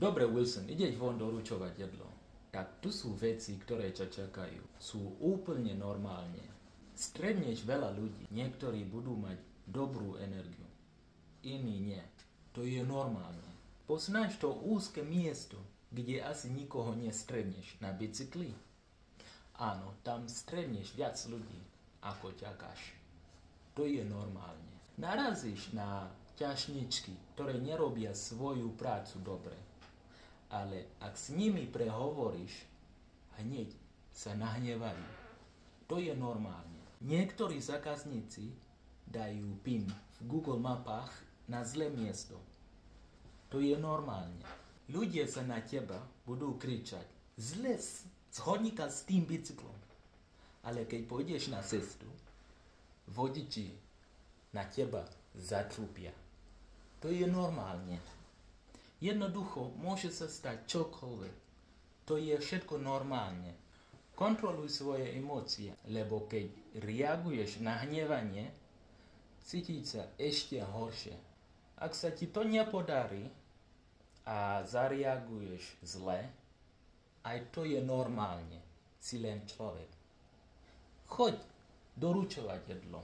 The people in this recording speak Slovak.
Dobre, Wilson, ideš von doručovať jedlo. Tak tu sú veci, ktoré ťa čakajú. Sú úplne normálne. Stretneš veľa ľudí. Niektorí budú mať dobrú energiu. Iní nie. To je normálne. Poznáš to úzke miesto, kde asi nikoho nestretneš na bicykli? Áno, tam stretneš viac ľudí, ako čakáš. To je normálne. Narazíš na ťažničky, ktoré nerobia svoju prácu dobre. Ale ak s nimi prehovoríš, hneď sa nahnevajú. To je normálne. Niektorí zákazníci dajú PIN v Google mapách na zlé miesto. To je normálne. Ľudia sa na teba budú kričať: zles z chodníka s tým bicyklom. Ale keď pôjdeš na cestu, vodiči na teba zatrúpia. To je normálne. Jednoducho môže sa stať čokoľvek. To je všetko normálne. Kontroluj svoje emócie, lebo keď reaguješ na hnevanie, cítiť sa ešte horšie. Ak sa ti to nepodarí a zareaguješ zle, aj to je normálne. Si len človek. Choď doručovať jedlo.